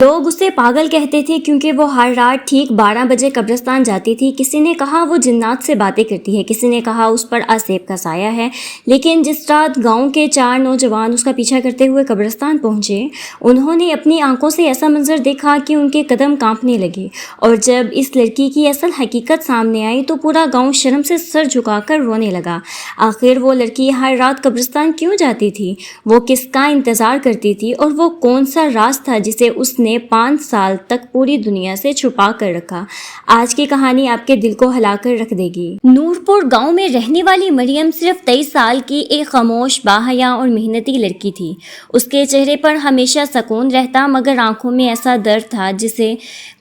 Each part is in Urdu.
لوگ اسے پاگل کہتے تھے کیونکہ وہ ہر رات ٹھیک 12 بجے قبرستان جاتی تھی۔ کسی نے کہا وہ جنات سے باتیں کرتی ہے، کسی نے کہا اس پر آسیب کا سایہ ہے۔ لیکن جس رات گاؤں کے 4 نوجوان اس کا پیچھا کرتے ہوئے قبرستان پہنچے، انہوں نے اپنی آنکھوں سے ایسا منظر دیکھا کہ ان کے قدم کانپنے لگے، اور جب اس لڑکی کی اصل حقیقت سامنے آئی تو پورا گاؤں شرم سے سر جھکا کر رونے لگا۔ آخر وہ لڑکی ہر رات قبرستان کیوں جاتی تھی؟ وہ کس کا انتظار کرتی تھی؟ اور وہ کون سا راز تھا جسے اس نے 5 سال تک پوری دنیا سے چھپا کر رکھا؟ آج کی کہانی آپ کے دل کو ہلا کر رکھ دے گی۔ نور پور گاؤں میں رہنے والی مریم صرف 23 سال کی ایک خاموش، باحیا اور محنتی لڑکی تھی۔ اس کے چہرے پر ہمیشہ سکون رہتا، مگر آنکھوں میں ایسا درد تھا جسے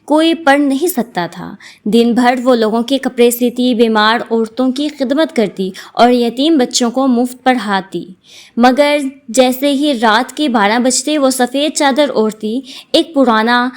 کوئی پڑھ نہیں سکتا تھا۔ دن بھر وہ لوگوں کے کپڑے سیتی، بیمار عورتوں کی خدمت کرتی اور یتیم بچوں کو مفت پڑھاتی، مگر جیسے ہی رات کے 12 بجتے وہ سفید چادر اوڑھتی، ایک پرانا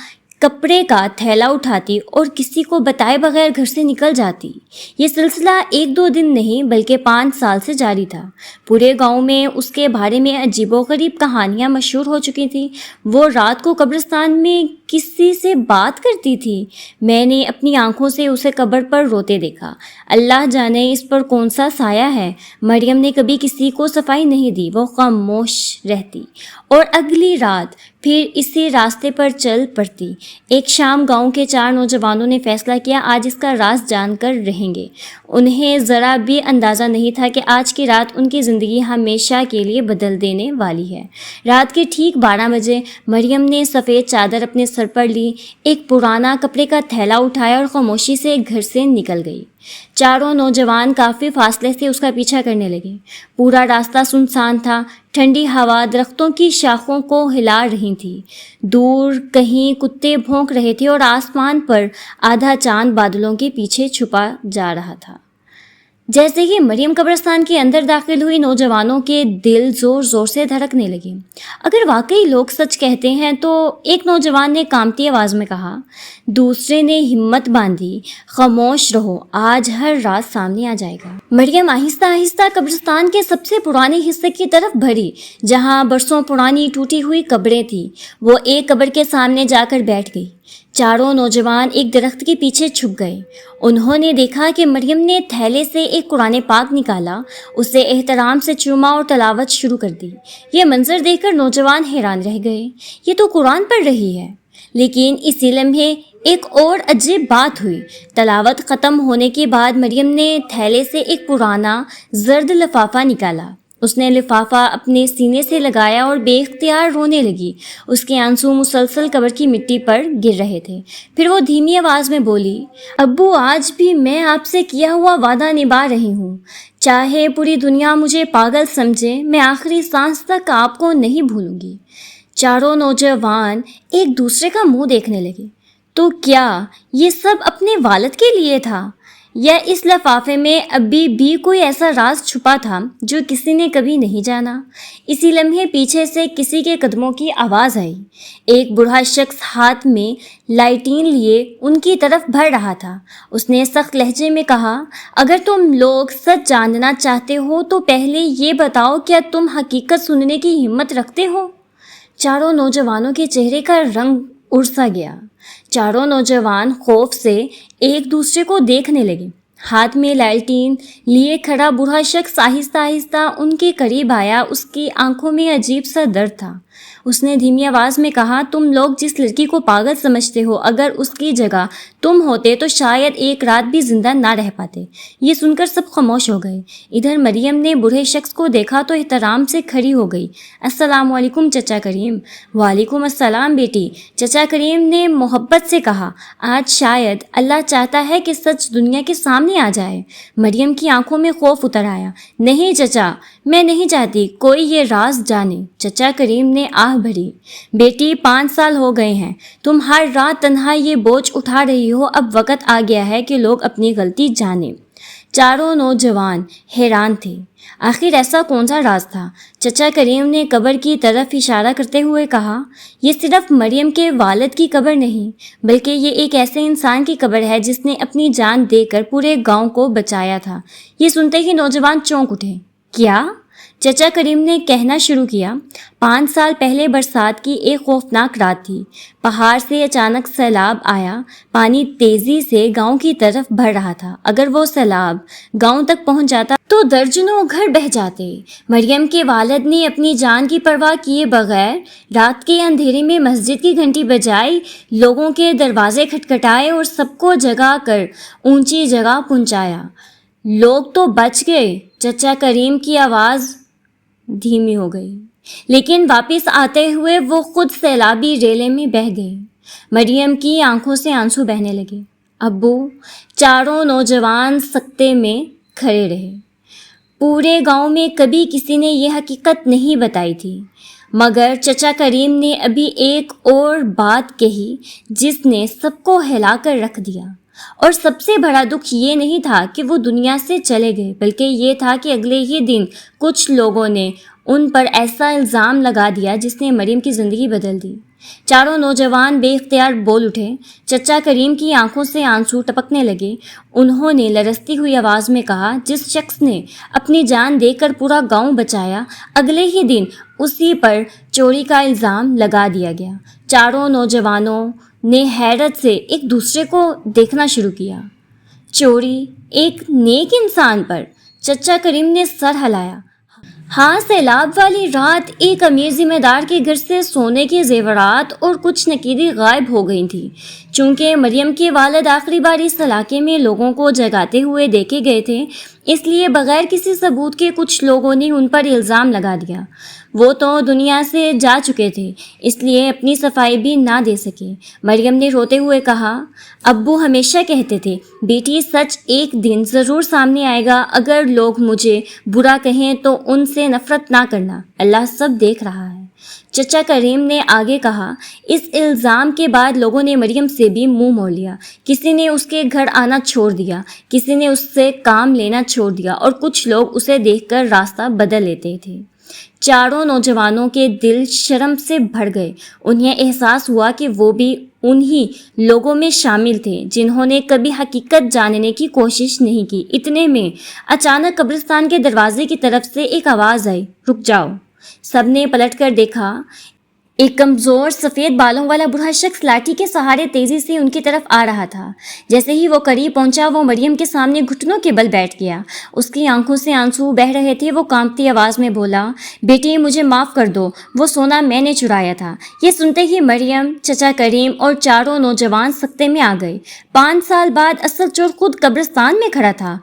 کپڑے کا تھیلا اٹھاتی اور کسی کو بتائے بغیر گھر سے نکل جاتی۔ یہ سلسلہ 1-2 دن نہیں بلکہ 5 سال سے جاری تھا۔ پورے گاؤں میں اس کے بارے میں عجیب و غریب کہانیاں مشہور ہو چکی تھیں۔ وہ رات کو قبرستان میں کسی سے بات کرتی تھی۔ میں نے اپنی آنکھوں سے اسے قبر پر روتے دیکھا۔ اللہ جانے اس پر کون سا سایہ ہے۔ مریم نے کبھی کسی کو صفائی نہیں دی، وہ خاموش رہتی اور اگلی رات پھر اسی راستے پر چل پڑتی۔ ایک شام گاؤں کے 4 نوجوانوں نے فیصلہ کیا آج اس کا راز جان کر رہیں گے۔ انہیں ذرا بھی اندازہ نہیں تھا کہ آج کی رات ان کی زندگی ہمیشہ کے لیے بدل دینے والی ہے۔ رات کے ٹھیک 12 بجے مریم نے سفید چادر اپنے سر پر لی، ایک پرانا کپڑے کا تھیلا اٹھایا اور خاموشی سے گھر سے نکل گئی۔ چاروں نوجوان کافی فاصلے سے اس کا پیچھا کرنے لگے۔ پورا راستہ سنسان تھا، ٹھنڈی ہوا درختوں کی شاخوں کو ہلا رہی تھی، دور کہیں کتے بھونک رہے تھے اور آسمان پر آدھا چاند بادلوں کے پیچھے چھپا جا رہا تھا۔ جیسے ہی مریم قبرستان کے اندر داخل ہوئی، نوجوانوں کے دل زور زور سے دھڑکنے لگے۔ اگر واقعی لوگ سچ کہتے ہیں تو، ایک نوجوان نے کانپتی آواز میں کہا۔ دوسرے نے ہمت باندھی، خاموش رہو، آج ہر راز سامنے آ جائے گا۔ مریم آہستہ آہستہ قبرستان کے سب سے پرانے حصے کی طرف بڑھی، جہاں برسوں پرانی ٹوٹی ہوئی قبریں تھیں۔ وہ ایک قبر کے سامنے جا کر بیٹھ گئی۔ چاروں نوجوان ایک درخت کے پیچھے چھپ گئے۔ انہوں نے دیکھا کہ مریم نے تھیلے سے ایک قرآن پاک نکالا، اسے احترام سے چوما اور تلاوت شروع کر دی۔ یہ منظر دیکھ کر نوجوان حیران رہ گئے، یہ تو قرآن پڑھ رہی ہے۔ لیکن اسی لمحے ایک اور عجیب بات ہوئی۔ تلاوت ختم ہونے کے بعد مریم نے تھیلے سے ایک پرانا زرد لفافہ نکالا۔ اس نے لفافہ اپنے سینے سے لگایا اور بے اختیار رونے لگی۔ اس کے آنسو مسلسل قبر کی مٹی پر گر رہے تھے۔ پھر وہ دھیمی آواز میں بولی، ابو آج بھی میں آپ سے کیا ہوا وعدہ نبھا رہی ہوں، چاہے پوری دنیا مجھے پاگل سمجھے، میں آخری سانس تک آپ کو نہیں بھولوں گی۔ چاروں نوجوان ایک دوسرے کا منہ دیکھنے لگے۔ تو کیا یہ سب اپنے والد کے لیے تھا، یا اس لفافے میں ابھی بھی کوئی ایسا راز چھپا تھا جو کسی نے کبھی نہیں جانا؟ اسی لمحے پیچھے سے کسی کے قدموں کی آواز آئی۔ ایک بوڑھا شخص ہاتھ میں لائٹین لیے ان کی طرف بڑھ رہا تھا۔ اس نے سخت لہجے میں کہا، اگر تم لوگ سچ جاننا چاہتے ہو تو پہلے یہ بتاؤ، کیا تم حقیقت سننے کی ہمت رکھتے ہو؟ چاروں نوجوانوں کے چہرے کا رنگ اڑ سا گیا۔ چاروں نوجوان خوف سے ایک دوسرے کو دیکھنے لگے۔ ہاتھ میں لالٹین لیے کھڑا بوڑھا شخص آہستہ آہستہ ان کے قریب آیا۔ اس کی آنکھوں میں عجیب سا درد تھا۔ اس نے دھیمی آواز میں کہا، تم لوگ جس لڑکی کو پاگل سمجھتے ہو، اگر اس کی جگہ تم ہوتے تو شاید ایک رات بھی زندہ نہ رہ پاتے۔ یہ سن کر سب خاموش ہو گئے۔ ادھر مریم نے بوڑھے شخص کو دیکھا تو احترام سے کھڑی ہو گئی۔ السلام علیکم چچا کریم۔ وعلیکم السلام بیٹی، چچا کریم نے محبت سے کہا۔ آج شاید اللہ چاہتا ہے کہ سچ دنیا کے سامنے آ جائے۔ مریم کی آنکھوں میں خوف اتر آیا۔ نہیں چچا، میں نہیں چاہتی کوئی یہ راز جانے۔ چچا کریم نے آہ بھری۔ بیٹی 5 سال ہو گئے ہیں، تم ہر رات تنہا یہ بوجھ اٹھا رہی ہو، اب وقت آ گیا ہے کہ لوگ اپنی غلطی جانیں۔ چاروں نوجوان حیران تھے۔ آخر ایسا کون سا راز تھا؟ چچا کریم نے قبر کی طرف اشارہ کرتے ہوئے کہا، یہ صرف مریم کے والد کی قبر نہیں، بلکہ یہ ایک ایسے انسان کی قبر ہے جس نے اپنی جان دے کر پورے گاؤں کو بچایا تھا۔ یہ سنتے ہی نوجوان چونک اٹھے۔ کیا؟ چچا کریم نے کہنا شروع کیا، 5 سال پہلے برسات کی ایک خوفناک رات تھی۔ پہاڑ سے اچانک سیلاب آیا، پانی تیزی سے گاؤں کی طرف بڑھ رہا تھا۔ اگر وہ سیلاب گاؤں تک پہنچ جاتا تو درجنوں گھر بہہ جاتے۔ مریم کے والد نے اپنی جان کی پرواہ کیے بغیر رات کے اندھیرے میں مسجد کی گھنٹی بجائی، لوگوں کے دروازے کھٹکھٹائے اور سب کو جگا کر اونچی جگہ پہنچایا۔ لوگ تو بچ گئے۔ چچا کریم کی آواز دھیمی ہو گئی، لیکن واپس آتے ہوئے وہ خود سیلابی ریلے میں بہہ گئی۔ مریم کی آنکھوں سے آنسو بہنے لگے۔ ابو، چاروں نوجوان سکتے میں کھڑے رہے۔ پورے گاؤں میں کبھی کسی نے یہ حقیقت نہیں بتائی تھی، مگر چچا کریم نے ابھی ایک اور بات کہی جس نے سب کو ہلا کر رکھ دیا۔ اور سب سے بڑا دکھ یہ نہیں تھا کہ وہ دنیا سے چلے گئے، بلکہ یہ تھا کہ اگلے ہی دن کچھ لوگوں نے ان پر ایسا الزام لگا دیا جس نے مریم کی زندگی بدل دی۔ چاروں نوجوان بے اختیار بول اٹھے۔ چچا کریم کی آنکھوں سے آنسو ٹپکنے لگے۔ انہوں نے لرزتی ہوئی آواز میں کہا، جس شخص نے اپنی جان دے کر پورا گاؤں بچایا، اگلے ہی دن اسی پر چوری کا الزام لگا دیا گیا۔ چاروں نوجوانوں نے حیرت سے ایک دوسرے کو دیکھنا شروع کیا۔ چوری ایک نیک انسان پر؟ چچا کریم نے سر ہلایا۔ ہاں، سیلاب والی رات ایک امیر ذمہ دار کے گھر سے سونے کے زیورات اور کچھ نقدی غائب ہو گئی تھی۔ چونکہ مریم کے والد آخری بار اس علاقے میں لوگوں کو جگاتے ہوئے دیکھے گئے تھے، اس لیے بغیر کسی ثبوت کے کچھ لوگوں نے ان پر الزام لگا دیا۔ وہ تو دنیا سے جا چکے تھے، اس لیے اپنی صفائی بھی نہ دے سکے۔ مریم نے روتے ہوئے کہا، ابو ہمیشہ کہتے تھے، بیٹی سچ ایک دن ضرور سامنے آئے گا۔ اگر لوگ مجھے برا کہیں تو ان سے نفرت نہ کرنا، اللہ سب دیکھ رہا ہے۔ چچا کریم نے آگے کہا، اس الزام کے بعد لوگوں نے مریم سے بھی منہ موڑ لیا۔ کسی نے اس کے گھر آنا چھوڑ دیا، کسی نے اس سے کام لینا چھوڑ دیا، اور کچھ لوگ اسے دیکھ کر راستہ بدل لیتے تھے۔ چاروں نوجوانوں کے دل شرم سے بھر گئے۔ انہیں احساس ہوا کہ وہ بھی انہی لوگوں میں شامل تھے جنہوں نے کبھی حقیقت جاننے کی کوشش نہیں کی۔ اتنے میں اچانک قبرستان کے دروازے کی طرف سے ایک آواز آئی، رک جاؤ۔ سب نے پلٹ کر دیکھا۔ ایک کمزور سفید بالوں والا بوڑھا شخص لاٹھی کے سہارے تیزی سے ان کی طرف آ رہا تھا۔ جیسے ہی وہ قریب پہنچا، وہ مریم کے سامنے گھٹنوں کے بل بیٹھ گیا۔ اس کی آنکھوں سے آنسو بہہ رہے تھے۔ وہ کانپتی آواز میں بولا، بیٹی مجھے معاف کر دو، وہ سونا میں نے چرایا تھا۔ یہ سنتے ہی مریم، چچا کریم اور چاروں نوجوان سکتے میں آ گئے۔ 5 سال بعد اصل چور خود قبرستان میں کھڑا تھا۔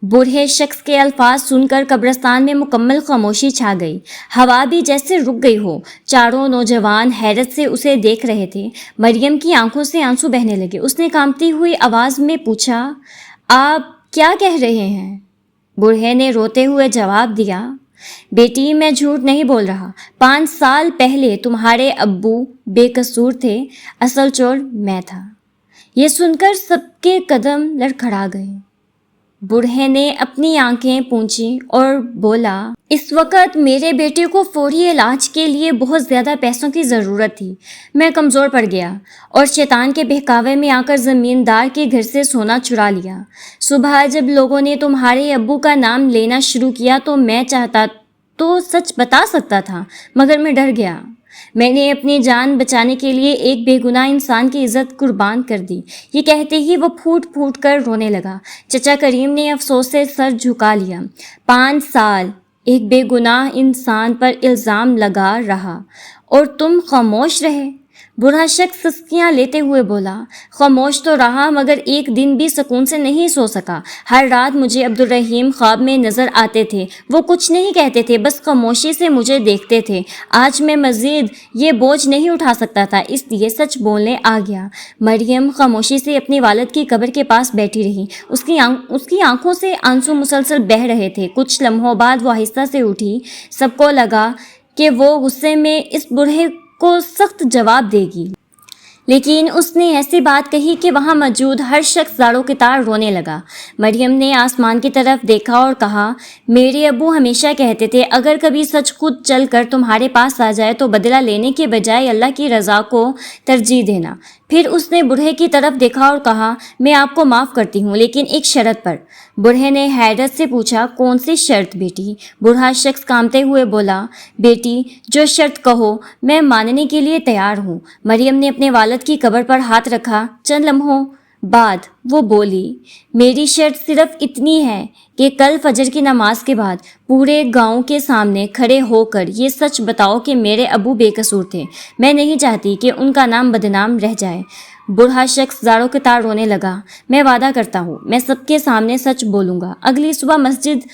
بوڑھے شخص کے الفاظ سن کر قبرستان میں مکمل خاموشی چھا گئی، ہوا بھی جیسے رک گئی ہو۔ چاروں نوجوان حیرت سے اسے دیکھ رہے تھے۔ مریم کی آنکھوں سے آنسو بہنے لگے۔ اس نے کانپتی ہوئی آواز میں پوچھا، آپ کیا کہہ رہے ہیں؟ بوڑھے نے روتے ہوئے جواب دیا، بیٹی میں جھوٹ نہیں بول رہا۔ 5 سال پہلے تمہارے ابو بے قصور تھے، اصل چور میں تھا۔ یہ سن کر سب کے قدم لڑکھڑا گئے۔ بوڑھے نے اپنی آنکھیں پونچھیں اور بولا، اس وقت میرے بیٹے کو فوری علاج کے لیے بہت زیادہ پیسوں کی ضرورت تھی۔ میں کمزور پڑ گیا اور شیطان کے بہکاوے میں آ کر زمیندار کے گھر سے سونا چرا لیا۔ صبح جب لوگوں نے تمہارے ابو کا نام لینا شروع کیا تو میں چاہتا تو سچ بتا سکتا تھا، مگر میں ڈر گیا۔ میں نے اپنی جان بچانے کے لیے ایک بے گناہ انسان کی عزت قربان کر دی۔ یہ کہتے ہی وہ پھوٹ پھوٹ کر رونے لگا۔ چچا کریم نے افسوس سے سر جھکا لیا۔ 5 سال ایک بے گناہ انسان پر الزام لگا رہا اور تم خاموش رہے؟ بوڑھا شخص سسکیاں لیتے ہوئے بولا، خاموش تو رہا مگر ایک دن بھی سکون سے نہیں سو سکا۔ ہر رات مجھے عبدالرحیم خواب میں نظر آتے تھے۔ وہ کچھ نہیں کہتے تھے، بس خاموشی سے مجھے دیکھتے تھے۔ آج میں مزید یہ بوجھ نہیں اٹھا سکتا تھا، اس لیے سچ بولنے آ گیا۔ مریم خاموشی سے اپنی والد کی قبر کے پاس بیٹھی رہی۔ اس کی آنکھوں سے آنسو مسلسل بہہ رہے تھے۔ کچھ لمحوں بعد وہ آہستہ سے اٹھی۔ سب کو لگا کہ وہ غصے میں اس بوڑھے کو سخت جواب دے گی، لیکن اس نے ایسی بات کہی کہ وہاں موجود ہر شخص زاڑوں کے تار رونے لگا۔ مریم نے آسمان کی طرف دیکھا اور کہا، میرے ابو ہمیشہ کہتے تھے اگر کبھی سچ خود چل کر تمہارے پاس آ جائے تو بدلہ لینے کے بجائے اللہ کی رضا کو ترجیح دینا۔ پھر اس نے بوڑھے کی طرف دیکھا اور کہا، میں آپ کو معاف کرتی ہوں لیکن ایک شرط پر۔ بوڑھے نے حیرت سے پوچھا، کون سی شرط بیٹی؟ بوڑھا شخص کانپتے ہوئے بولا، بیٹی جو شرط کہو میں ماننے کے لیے تیار ہوں۔ مریم نے اپنے والد کی قبر پر ہاتھ رکھا۔ چند لمحوں بعد وہ بولی، میری شرط صرف اتنی ہے کہ کل فجر کی نماز کے بعد پورے گاؤں کے سامنے کھڑے ہو کر یہ سچ بتاؤ کہ میرے ابو بے قصور تھے۔ میں نہیں چاہتی کہ ان کا نام بدنام رہ جائے۔ بوڑھا شخص زاڑوں کے تار رونے لگا۔ میں وعدہ کرتا ہوں میں سب کے سامنے سچ بولوں گا۔ اگلی صبح مسجد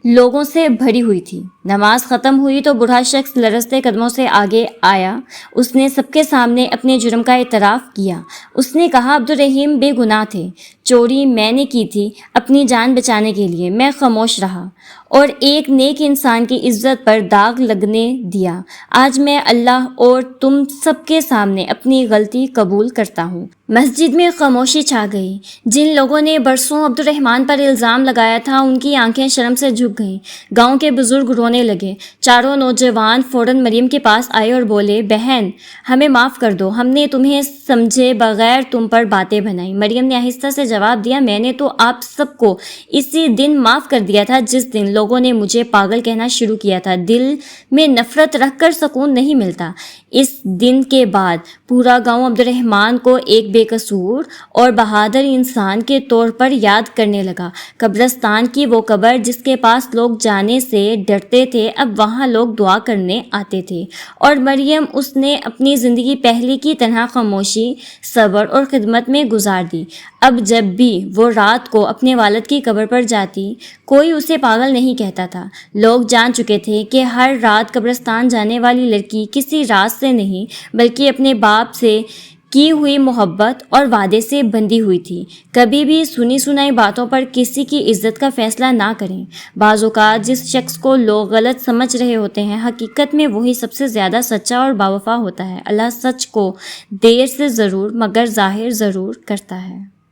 لوگوں سے بھری ہوئی تھی۔ نماز ختم ہوئی تو بوڑھا شخص لرزتے قدموں سے آگے آیا۔ اس نے سب کے سامنے اپنے جرم کا اعتراف کیا۔ اس نے کہا، عبدالرحیم بے گناہ تھے، چوری میں نے کی تھی اپنی جان بچانے کے لیے، میں خاموش رہا اور ایک نیک انسان کی عزت پر داغ لگنے دیا۔ آج میں اللہ اور تم سب کے سامنے اپنی غلطی قبول کرتا ہوں۔ مسجد میں خاموشی چھا گئی۔ جن لوگوں نے برسوں عبدالرحمان پر الزام لگایا تھا ان کی آنکھیں شرم سے جھک گئیں۔ گاؤں کے بزرگ رونے لگے۔ چاروں نوجوان فوراً مریم کے پاس آئے اور بولے، بہن ہمیں معاف کر دو، ہم نے تمہیں سمجھے بغیر تم پر باتیں بنائی۔ مریم نے آہستہ سے جواب دیا، میں نے تو آپ سب کو اسی دن معاف کر دیا تھا جس دن لوگوں نے مجھے پاگل کہنا شروع کیا تھا۔ دل میں نفرت رکھ کر سکون نہیں ملتا۔ اس دن کے بعد پورا گاؤں عبدالرحمان کو ایک بے قصور اور بہادر انسان کے طور پر یاد کرنے لگا۔ قبرستان کی وہ قبر جس کے پاس لوگ جانے سے ڈرتے تھے، اب وہاں لوگ دعا کرنے آتے تھے۔ اور مریم، اس نے اپنی زندگی پہلے کی طرح خاموشی، صبر اور خدمت میں گزار دی۔ اب جب بھی وہ رات کو اپنے والد کی قبر پر جاتی، کوئی اسے پاگل نہیں کہتا تھا۔ لوگ جان چکے تھے کہ ہر رات قبرستان جانے والی لڑکی کسی راز سے نہیں بلکہ اپنے باپ سے کی ہوئی محبت اور وعدے سے بندھی ہوئی تھی۔ کبھی بھی سنی سنائی باتوں پر کسی کی عزت کا فیصلہ نہ کریں۔ بعض اوقات جس شخص کو لوگ غلط سمجھ رہے ہوتے ہیں، حقیقت میں وہی سب سے زیادہ سچا اور باوفا ہوتا ہے۔ اللہ سچ کو دیر سے ضرور مگر ظاہر ضرور کرتا ہے۔